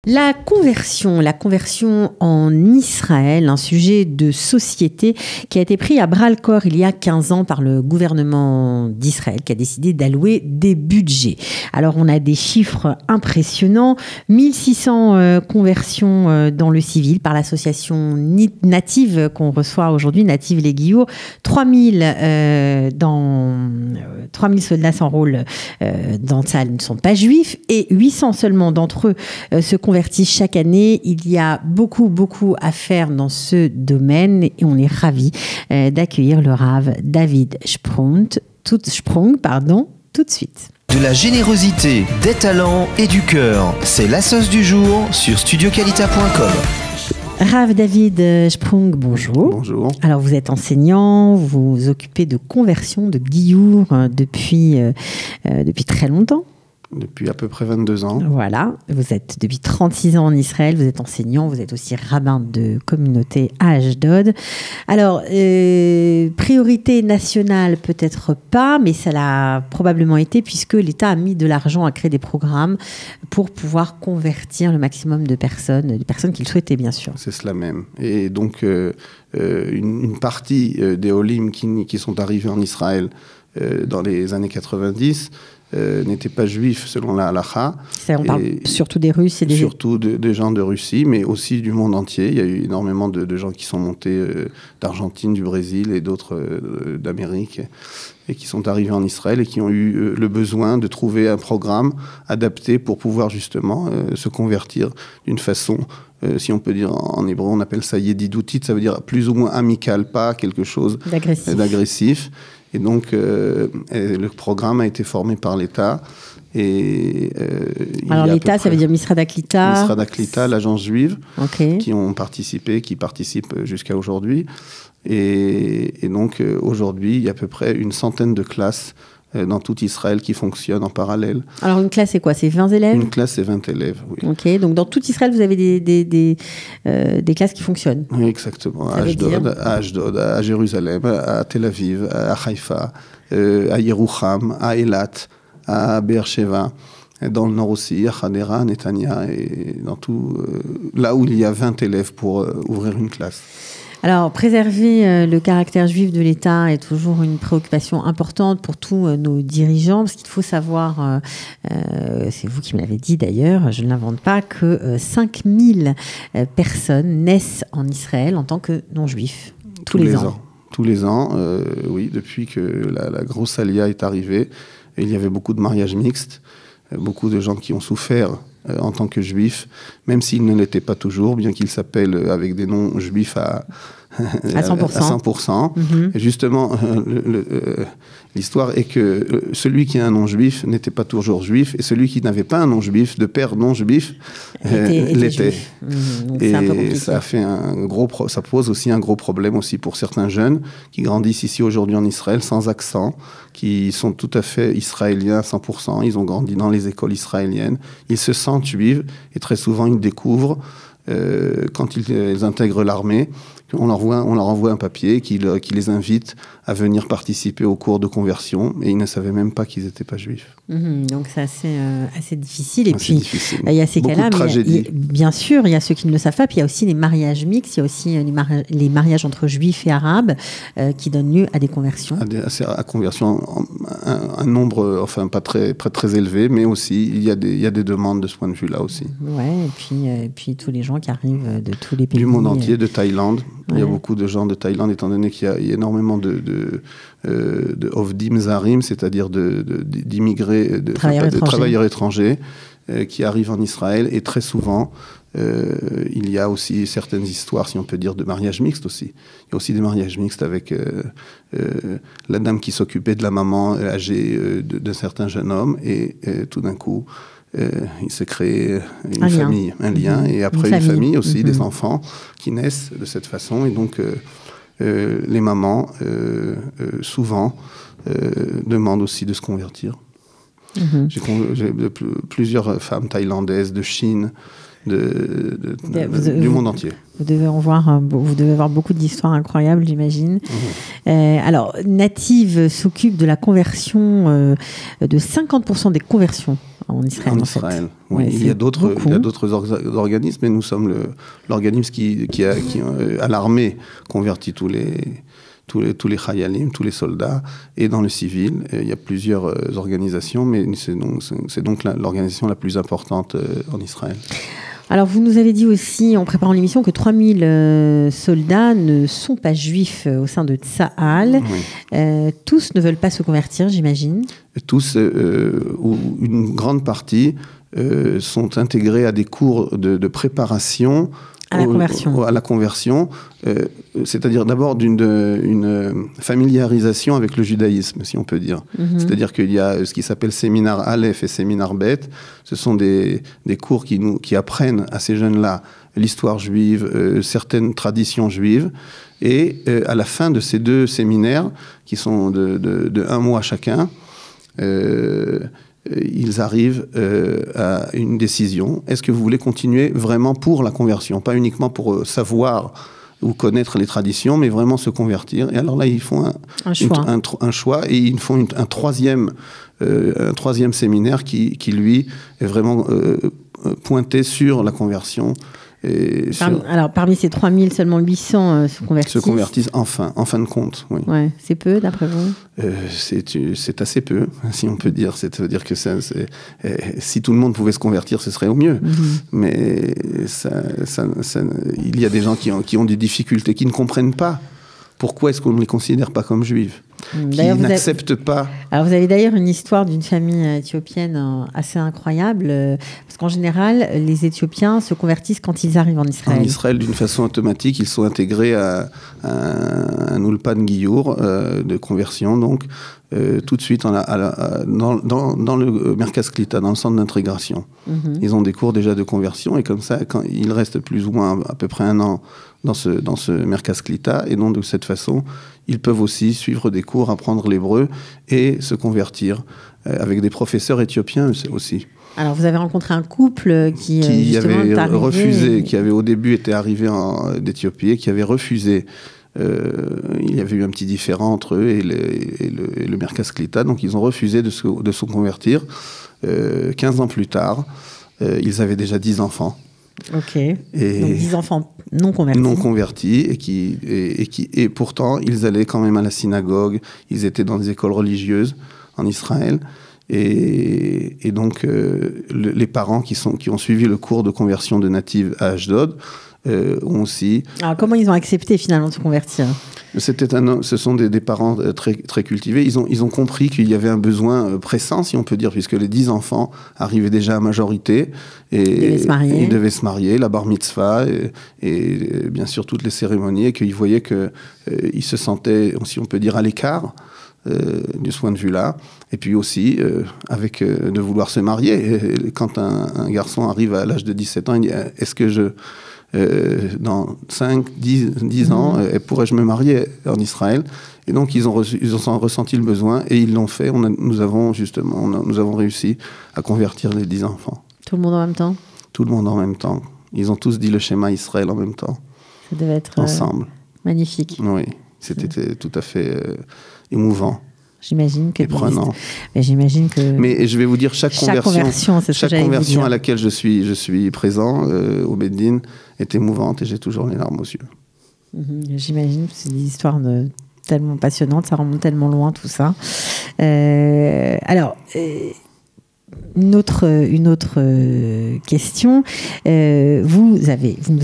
La conversion en Israël, un sujet de société qui a été pris à bras-le-corps il y a 15 ans par le gouvernement d'Israël qui a décidé d'allouer des budgets. Alors on a des chiffres impressionnants, 1600 conversions dans le civil par l'association Native qu'on reçoit aujourd'hui, Native les Guillots, 3000 soldats s'enrôlent dans Tsahal ne sont pas juifs et 800 seulement d'entre eux se convertissent chaque année. Il y a beaucoup à faire dans ce domaine et on est ravis d'accueillir le Rav David Sprung, tout de suite. De la générosité, des talents et du cœur, c'est la sauce du jour sur studioqualita.com. Rav David Sprung, bonjour. Bonjour. Alors vous êtes enseignant, vous vous occupez de conversion de Giour depuis très longtemps. Depuis à peu près 22 ans. Voilà, vous êtes depuis 36 ans en Israël, vous êtes enseignant, vous êtes aussi rabbin de communauté à Ashdod. Alors, priorité nationale peut-être pas, mais ça l'a probablement été puisque l'État a mis de l'argent à créer des programmes pour pouvoir convertir le maximum de personnes qui le souhaitaient bien sûr. C'est cela même. Et donc, une partie des Olim qui sont arrivés en Israël dans les années 90 n'étaient pas juifs selon la halakha. On parle surtout des Russes et des... Surtout des gens de Russie, mais aussi du monde entier. Il y a eu énormément de gens qui sont montés d'Argentine, du Brésil et d'autres d'Amérique et qui sont arrivés en Israël et qui ont eu le besoin de trouver un programme adapté pour pouvoir justement se convertir d'une façon, si on peut dire en hébreu, on appelle ça yedidoutit, ça veut dire plus ou moins amical, pas quelque chose d'agressif. Et donc, le programme a été formé par l'État. Alors l'État, ça veut dire Misrad HaKlita. Misrad HaKlita, l'agence juive, okay, qui participent jusqu'à aujourd'hui. Et donc, aujourd'hui, il y a à peu près une centaine de classes dans tout Israël qui fonctionnent en parallèle. Alors une classe, c'est quoi? C'est 20 élèves? Une classe, c'est 20 élèves, oui. Ok, donc dans tout Israël, vous avez des classes qui fonctionnent? Oui, exactement. À Ashdod, à Jérusalem, à Tel Aviv, à Haïfa, à Yerucham, à Eilat, à Beersheva, dans le nord aussi, à Hadera, à Netanya, et dans tout, là où il y a 20 élèves pour ouvrir une classe. Alors, préserver le caractère juif de l'État est toujours une préoccupation importante pour tous nos dirigeants, parce qu'il faut savoir, c'est vous qui me l'avez dit d'ailleurs, je ne l'invente pas, que 5000 personnes naissent en Israël en tant que non-juifs, tous les ans. Tous les ans, oui, depuis que la grosse alia est arrivée, il y avait beaucoup de mariages mixtes, beaucoup de gens qui ont souffert en tant que juifs, même s'ils ne l'étaient pas toujours, bien qu'ils s'appellent avec des noms juifs à 100%. Mm-hmm. Et justement, l'histoire est que celui qui a un nom juif n'était pas toujours juif, et celui qui n'avait pas un nom juif, de père non juif, l'était. Et ça fait ça pose aussi un gros problème aussi pour certains jeunes qui grandissent ici aujourd'hui en Israël sans accent, qui sont tout à fait israéliens à 100%. Ils ont grandi dans les écoles israéliennes. Ils se sentent juifs et très souvent ils découvrent quand ils intègrent l'armée, on leur envoie un papier qui les invite à venir participer au cours de conversion, et ils ne savaient même pas qu'ils n'étaient pas juifs. Donc c'est assez difficile. Et puis il y a ces cas-là, mais bien sûr, il y a ceux qui ne le savent pas. Puis il y a aussi les mariages mixtes, il y a aussi les mariages entre juifs et arabes qui donnent lieu à des conversions. À conversion, un nombre, enfin pas très élevé, mais aussi il y a des demandes de ce point de vue-là aussi. Ouais, et puis tous les gens qui arrivent de tous les pays. Du monde entier, de Thaïlande. Ouais. Il y a beaucoup de gens de Thaïlande, étant donné qu'il y a énormément de Ovdim Zarim, c'est-à-dire d'immigrés, de travailleurs étrangers qui arrivent en Israël. Et très souvent, il y a aussi certaines histoires, si on peut dire, de mariage mixte aussi. Il y a aussi des mariages mixtes avec la dame qui s'occupait de la maman âgée d'un certain jeune homme. Et tout d'un coup, il se crée une famille, un lien, et après une famille aussi, des enfants qui naissent de cette façon. Et donc, les mamans, souvent, demandent aussi de se convertir. J'ai plusieurs femmes thaïlandaises, de Chine, du monde entier. Vous devez avoir beaucoup d'histoires incroyables, j'imagine. Alors, Native s'occupe de la conversion de 50% des conversions en Israël. En Israël, oui. Il y a d'autres organismes, mais nous sommes l'organisme qui à l'armée convertit tous les chayalim, tous les soldats, et dans le civil, il y a plusieurs organisations, mais c'est donc l'organisation la plus importante en Israël. Alors, vous nous avez dit aussi, en préparant l'émission, que 3000 soldats ne sont pas juifs au sein de Tsahal. Oui. Tous ne veulent pas se convertir, j'imagine. Tous, ou une grande partie, sont intégrés à des cours de préparation à la conversion, c'est-à-dire d'abord d'une familiarisation avec le judaïsme, si on peut dire. C'est-à-dire qu'il y a ce qui s'appelle séminaire Aleph et séminaire Bet. Ce sont des cours qui apprennent à ces jeunes-là l'histoire juive, certaines traditions juives. Et à la fin de ces 2 séminaires, qui sont de 1 mois chacun, ils arrivent à une décision. Est-ce que vous voulez continuer vraiment pour la conversion? Pas uniquement pour savoir ou connaître les traditions, mais vraiment se convertir. Et alors là, ils font un choix et ils font un troisième séminaire qui lui, est vraiment pointé sur la conversion. Alors, parmi ces 3000, seulement 800 se convertissent. Se convertissent en fin de compte, oui. Ouais, c'est peu, d'après vous? C'est assez peu, si on peut dire. Ça veut dire que si tout le monde pouvait se convertir, ce serait au mieux. Mais il y a des gens qui ont des difficultés, qui ne comprennent pas. Pourquoi est-ce qu'on ne les considère pas comme juifs? Qui n'acceptent pas. Alors, vous avez d'ailleurs une histoire d'une famille éthiopienne assez incroyable, parce qu'en général, les Éthiopiens se convertissent quand ils arrivent en Israël. En Israël, d'une façon automatique, ils sont intégrés à un ulpan giyur de conversion, donc tout de suite dans le Merkaz Klita, dans le centre d'intégration. Ils ont des cours déjà de conversion, et comme ça, quand ils restent plus ou moins à peu près 1 an dans ce Merkaz Klita, et donc de cette façon, ils peuvent aussi suivre des cours, apprendre l'hébreu et se convertir avec des professeurs éthiopiens aussi. Alors, vous avez rencontré un couple qui avait refusé, qui avait au début été arrivé d'Éthiopie, qui avait refusé. Il y avait eu un petit différend entre eux et le Merkaz Klita, donc ils ont refusé de se convertir. 15 ans plus tard, ils avaient déjà 10 enfants. Ok. Donc 10 enfants non convertis. Non convertis et pourtant ils allaient quand même à la synagogue. Ils étaient dans des écoles religieuses en Israël et donc les parents qui ont suivi le cours de conversion de Native à Ashdod ont aussi. Alors comment ils ont accepté finalement de se convertir? Ce sont des parents très, très cultivés. Ils ont compris qu'il y avait un besoin pressant, si on peut dire, puisque les 10 enfants arrivaient déjà à majorité. Et ils devaient se marier, la bar mitzvah, et bien sûr toutes les cérémonies, et qu'ils voyaient qu'ils se sentaient, si on peut dire, à l'écart de ce point de vue-là. Et puis aussi, de vouloir se marier. Et quand un garçon arrive à l'âge de 17 ans, il dit « Est-ce que dans 5, 10 ans, pourrais-je me marier en Israël ?» Et donc, ils ont ressenti le besoin et ils l'ont fait. Nous avons réussi à convertir les 10 enfants. Tout le monde en même temps? Tout le monde en même temps. Ils ont tous dit le schéma Israël en même temps. Ça devait être ensemble. Magnifique. Oui, c'était tout à fait émouvant. J'imagine que. Et prenant. Mais j'imagine que. Mais je vais vous dire, chaque conversion à laquelle je suis présent au Beit Din est émouvante et j'ai toujours les larmes aux yeux. J'imagine que c'est des histoires tellement passionnantes, ça remonte tellement loin tout ça. Alors. Une autre question. Vous nous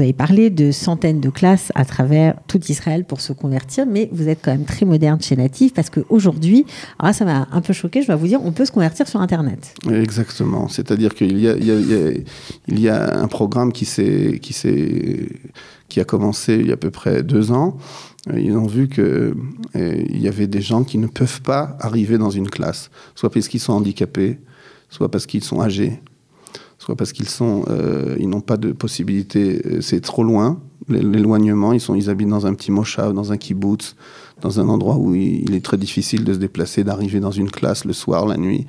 avez parlé de centaines de classes à travers tout Israël pour se convertir, mais vous êtes quand même très moderne chez Native parce qu'aujourd'hui, ça m'a un peu choqué, je dois vous dire, on peut se convertir sur Internet. Exactement. C'est-à-dire qu'il y a un programme qui a commencé il y a à peu près 2 ans. Ils ont vu qu'il y avait des gens qui ne peuvent pas arriver dans une classe, soit parce qu'ils sont handicapés, soit parce qu'ils sont âgés, soit parce qu'ils n'ont pas de possibilité, c'est trop loin, l'éloignement, ils habitent dans un petit moshav, dans un kibbutz, dans un endroit où il est très difficile de se déplacer, d'arriver dans une classe le soir, la nuit.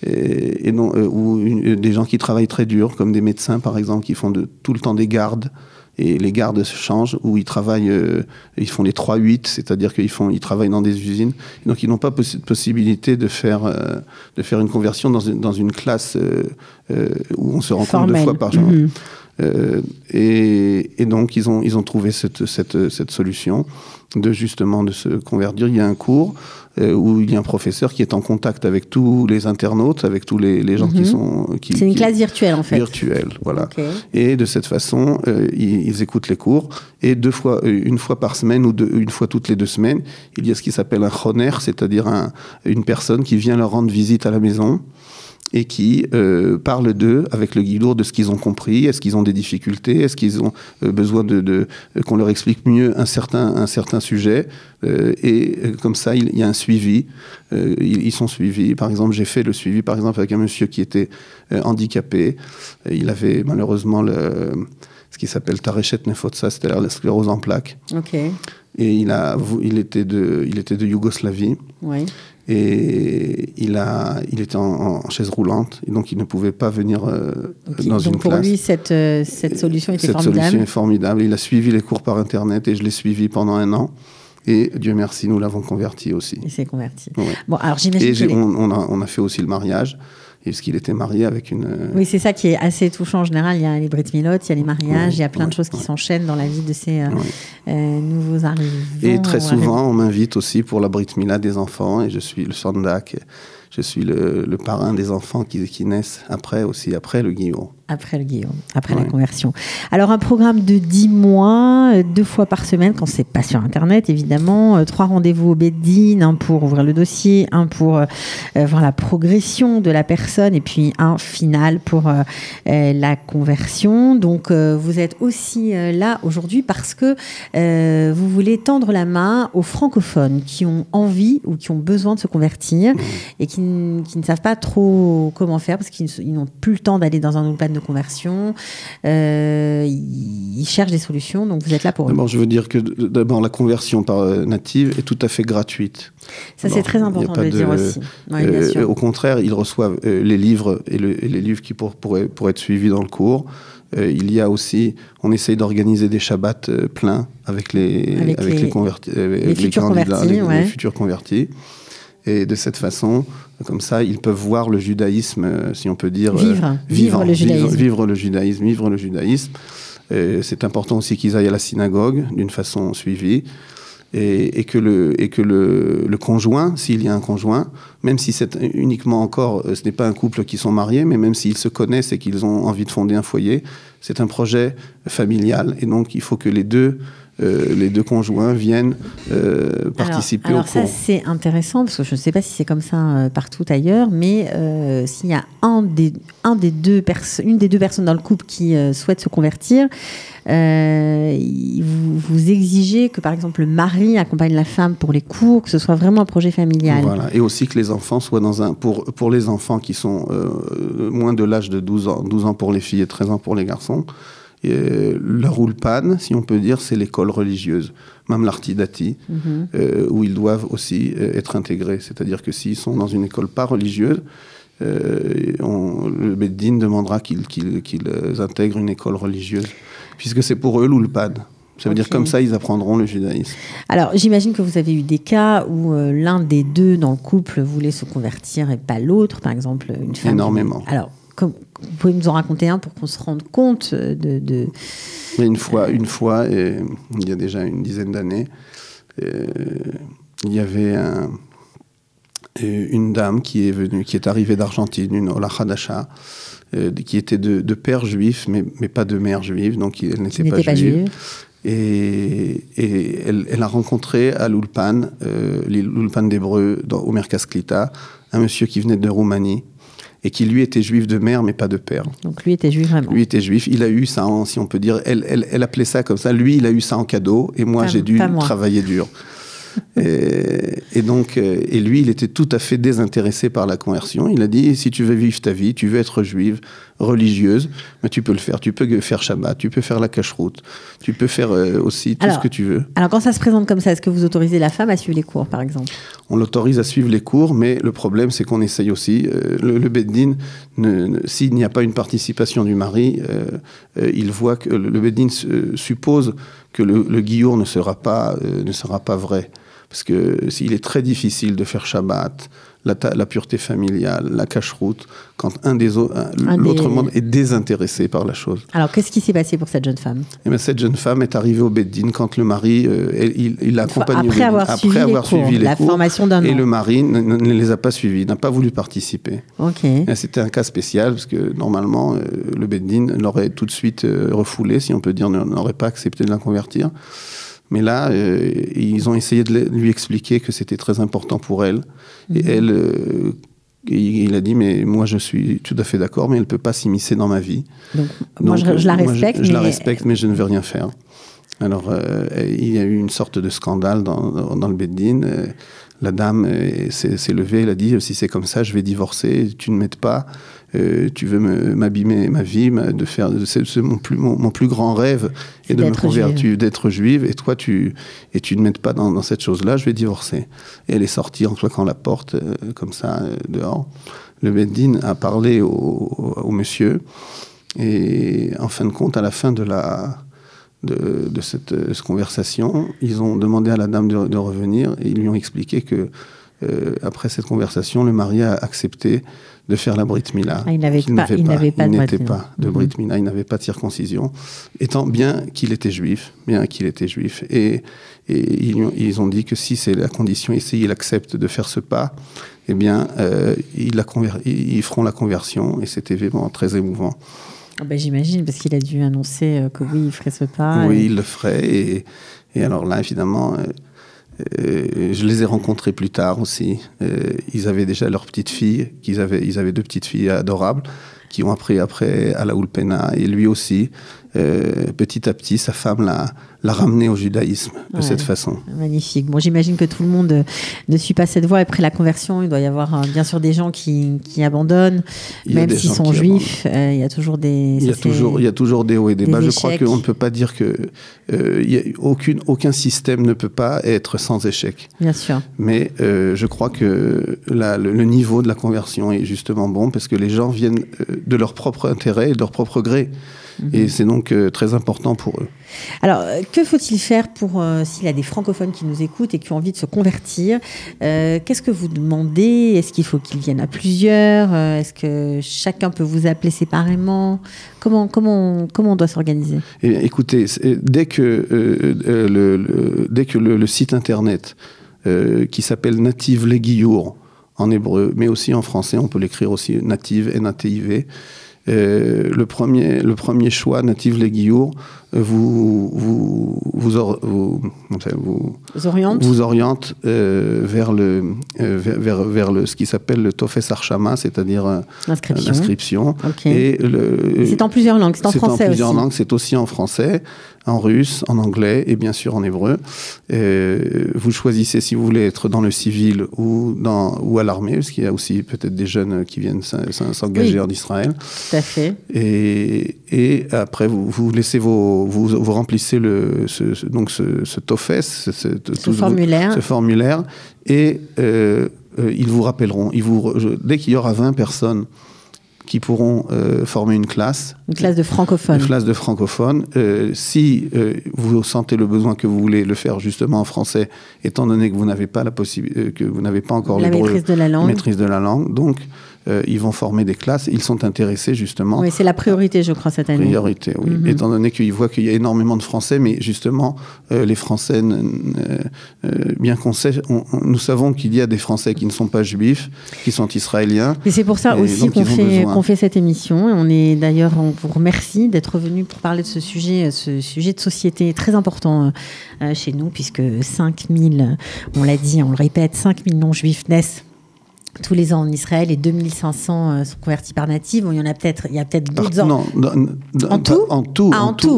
et non, ou des gens qui travaillent très dur, comme des médecins par exemple, qui font tout le temps des gardes. Et les gardes se changent, où ils travaillent, ils font les 3-8, c'est-à-dire qu'ils travaillent dans des usines. Et donc ils n'ont pas possibilité de faire une conversion dans une classe où on se rencontre 2 fois par jour. Et donc ils ont trouvé cette solution de se convertir. Il y a un cours où il y a un professeur qui est en contact avec tous les internautes, avec tous les gens qui sont... C'est une classe virtuelle, en fait. Virtuelle, voilà. Okay. Et de cette façon, ils écoutent les cours. Et une fois par semaine ou une fois toutes les 2 semaines, il y a ce qui s'appelle un choner, c'est-à-dire une personne qui vient leur rendre visite à la maison et qui parlent d'eux avec le guidour de ce qu'ils ont compris. Est-ce qu'ils ont des difficultés? Est-ce qu'ils ont besoin qu'on leur explique mieux un certain sujet? Et comme ça, il y a un suivi. Ils sont suivis. Par exemple, j'ai fait le suivi avec un monsieur qui était handicapé. Il avait malheureusement ce qui s'appelle Tarechet Nefotsa, c'est-à-dire la sclérose en plaques. Okay. Et il était de Yougoslavie. Oui. Et il était en chaise roulante, et donc il ne pouvait pas venir dans une classe. Donc pour lui, cette solution était formidable. Cette solution est formidable. Il a suivi les cours par Internet, et je l'ai suivi pendant 1 an. Et Dieu merci, nous l'avons converti aussi. Il s'est converti. Ouais. Bon, alors j'imagine on a fait aussi le mariage. Puisqu'il était marié avec une... Oui, c'est ça qui est assez touchant en général. Il y a les brit milot, il y a les mariages, il y a plein de choses qui s'enchaînent dans la vie de ces nouveaux arrivants. Et très souvent, on m'invite aussi pour la brit mila des enfants, et je suis le sandak, je suis le parrain des enfants qui naissent après le guillaume. Après le guillaume, après la conversion. Alors, un programme de 10 mois, 2 fois par semaine, quand c'est pas sur Internet, évidemment. 3 rendez-vous au Beddin, un pour ouvrir le dossier, un pour voir la progression de la personne, et puis un final pour la conversion. Donc, vous êtes aussi là aujourd'hui parce que vous voulez tendre la main aux francophones qui ont envie ou qui ont besoin de se convertir et qui ne savent pas trop comment faire parce qu'ils n'ont plus le temps d'aller dans un oulpan de conversion, ils cherchent des solutions, donc vous êtes là pour eux. D'abord, je veux dire que la conversion par native est tout à fait gratuite. Ça, c'est très important de le dire aussi. Oui, bien sûr. Au contraire, ils reçoivent les livres et les livres qui pourraient être suivis dans le cours. Il y a aussi, on essaye d'organiser des shabbats pleins avec les futurs convertis. Et de cette façon, comme ça, ils peuvent voir le judaïsme, si on peut dire... Vivre le judaïsme. C'est important aussi qu'ils aillent à la synagogue d'une façon suivie. Et que le conjoint, s'il y a un conjoint, même si c'est uniquement encore, ce n'est pas un couple qui sont mariés, mais même s'ils se connaissent et qu'ils ont envie de fonder un foyer, c'est un projet familial. Et donc, il faut que les deux conjoints viennent participer au cours. Alors ça, c'est intéressant, parce que je ne sais pas si c'est comme ça partout ailleurs, mais s'il y a une des deux personnes dans le couple qui souhaite se convertir, vous exigez que, par exemple, le mari accompagne la femme pour les cours, que ce soit vraiment un projet familial. Voilà, et aussi que les enfants soient pour les enfants qui sont moins de l'âge de 12 ans pour les filles et 13 ans pour les garçons. Leur ulpan, si on peut dire, c'est l'école religieuse, Mamlarti Dati, où ils doivent aussi être intégrés. C'est-à-dire que s'ils sont dans une école pas religieuse, le Beddin demandera qu'ils intègrent une école religieuse, puisque c'est pour eux l'ulpan. Ça veut dire comme ça, ils apprendront le judaïsme. Alors, j'imagine que vous avez eu des cas où l'un des deux dans le couple voulait se convertir et pas l'autre, par exemple une femme. Énormément. Alors, vous pouvez nous en raconter un pour qu'on se rende compte de... Une fois, et il y a déjà une dizaine d'années, il y avait une dame qui est arrivée d'Argentine, une Ola Hadasha, qui était de père juif, mais pas de mère juive, donc elle n'était pas juive. Et elle a rencontré à l'Ulpan d'Hébreu, au Merkaz Klita, un monsieur qui venait de Roumanie, et qui, lui, était juif de mère, mais pas de père. Donc, lui était juif vraiment. Lui était juif. Il a eu ça, si on peut dire... Elle appelait ça comme ça. Lui, il a eu ça en cadeau. Et moi, j'ai dû travailler dur. Et donc, lui, il était tout à fait désintéressé par la conversion. Il a dit, si tu veux vivre ta vie, tu veux être juive, religieuse, mais tu peux le faire. Tu peux faire Shabbat, tu peux faire la cacheroute, tu peux faire aussi tout ce que tu veux. Alors, quand ça se présente comme ça, est-ce que vous autorisez la femme à suivre les cours, par exemple ? on l'autorise à suivre les cours, mais le problème, c'est qu'on essaye aussi, le Beddin, s'il n'y a pas une participation du mari, il voit que le Beddin suppose que le giour ne sera pas vrai. Parce qu'il est très difficile de faire Shabbat, la pureté familiale, la cacheroute, quand l'autre monde est désintéressé par la chose. Alors, qu'est-ce qui s'est passé pour cette jeune femme ? Eh bien, cette jeune femme est arrivée au Beddin quand le mari, il l'accompagne après avoir suivi les cours, formation d'un an. Et le mari ne les a pas suivis, n'a pas voulu participer. Okay. C'était un cas spécial, parce que normalement, le Beddin l'aurait tout de suite refoulé, si on peut dire, n'aurait pas accepté de la convertir. Mais là, ils ont essayé de lui expliquer que c'était très important pour elle. Et elle, il a dit, mais moi je suis tout à fait d'accord, mais elle ne peut pas s'immiscer dans ma vie. Donc moi je la respecte. Je la respecte, mais je ne veux rien faire. Alors, il y a eu une sorte de scandale dans le Beddin. La dame s'est levée, elle a dit, si c'est comme ça, je vais divorcer, tu ne m'aides pas. Tu veux m'abîmer ma vie, c'est mon plus grand rêve est de me convertir, d'être juive, et toi tu ne m'aides pas dans cette chose-là, je vais divorcer. Et elle est sortie en claquant la porte comme ça dehors. Le Beddin a parlé au monsieur, et en fin de compte, à la fin de cette conversation, ils ont demandé à la dame de revenir, et ils lui ont expliqué que après cette conversation, le mari a accepté de faire la Brit Mila. Il n'était pas de Brit Mila, il n'avait pas de circoncision, étant bien qu'il était juif. Et ils ont dit que si c'est la condition, et s'il accepte de faire ce pas, eh bien, ils feront la conversion, et c'était vraiment très émouvant. J'imagine, parce qu'il a dû annoncer que oui, il ferait ce pas. Oui, il le ferait, et alors là, évidemment... je les ai rencontrés plus tard aussi. Ils avaient déjà leur petite fille, ils avaient 2 petites filles adorables qui ont appris après à la Oulpena, et lui aussi, petit à petit, sa femme l'a ramené au judaïsme de cette façon. Magnifique. Bon, j'imagine que tout le monde ne suit pas cette voie. Après la conversion, il doit y avoir bien sûr des gens qui abandonnent, même s'ils sont juifs. Il y a toujours des... Il y a toujours des hauts et des bas. Je crois qu'on ne peut pas dire que... aucun système ne peut pas être sans échec. Bien sûr. Mais je crois que le niveau de la conversion est justement bon, parce que les gens viennent de leur propre intérêt et de leur propre gré. Et c'est donc très important pour eux. Alors, que faut-il faire pour, s'il y a des francophones qui nous écoutent et qui ont envie de se convertir, qu'est-ce que vous demandez ? Est-ce qu'il faut qu'ils viennent à plusieurs ? Est-ce que chacun peut vous appeler séparément ? Comment on doit s'organiser ? Eh bien, écoutez, dès que le site internet qui s'appelle Nativ Le Giour en hébreu, mais aussi en français, on peut l'écrire aussi Nativ, N-A-T-I-V, le premier choix, Nativ Le Giour, vous oriente vers ce qui s'appelle le Tofes Arshama, c'est-à-dire l'inscription. Okay. Et c'est en plusieurs langues, c'est en français aussi. C'est en plusieurs langues, c'est aussi en français, en russe, en anglais et bien sûr en hébreu. Vous choisissez si vous voulez être dans le civil ou à l'armée, parce qu'il y a aussi peut-être des jeunes qui viennent s'engager en Israël. Tout à fait. Et après, vous laissez vous remplissez ce TOFES, ce formulaire, et ils vous rappelleront. Dès qu'il y aura 20 personnes qui pourront former une classe de francophones. Une classe de francophones. Si vous sentez le besoin que vous voulez le faire justement en français, étant donné que vous n'avez pas la possibilité, que vous n'avez pas encore la maîtrise de la langue, donc ils vont former des classes. Ils sont intéressés justement. Oui, c'est la priorité, je crois, cette année. Priorité, oui. Étant donné qu'ils voient qu'il y a énormément de Français, mais justement, les Français, bien qu'on sait, nous savons qu'il y a des Français qui ne sont pas juifs, qui sont israéliens. Et c'est pour ça aussi qu'on fait cette émission. Et on vous remercie d'être venu pour parler de ce sujet de société très important chez nous, puisque 5000, on l'a dit, on le répète, 5000 non-juifs naissent tous les ans en Israël, et 2500 sont convertis par Nativ. Bon, il y a peut-être d'autres ans. En tout,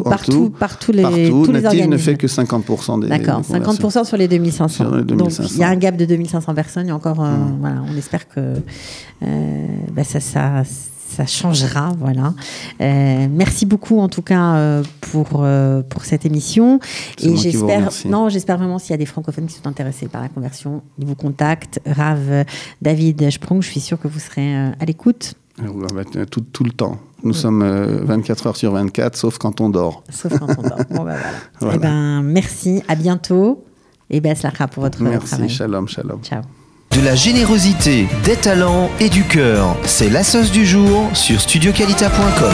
partout, tous les organismes. Nativ ne fait que 50% des... D'accord, 50% sur les 2500. Donc, il y a un gap de 2500 personnes. Et encore, voilà, on espère que ça ça changera, voilà. Merci beaucoup en tout cas pour cette émission. Et j'espère vraiment s'il y a des francophones qui sont intéressés par la conversion, ils vous contactent. Rav David Sprong, je suis sûre que vous serez à l'écoute. Tout le temps. Nous sommes 24 heures sur 24, sauf quand on dort. Sauf quand on dort. Bon, ben voilà. Eh ben, merci, à bientôt. Et ben, slachra pour votre travail. Merci, shalom, shalom. Ciao. De la générosité, des talents et du cœur, c'est la sauce du jour sur studioqualita.com.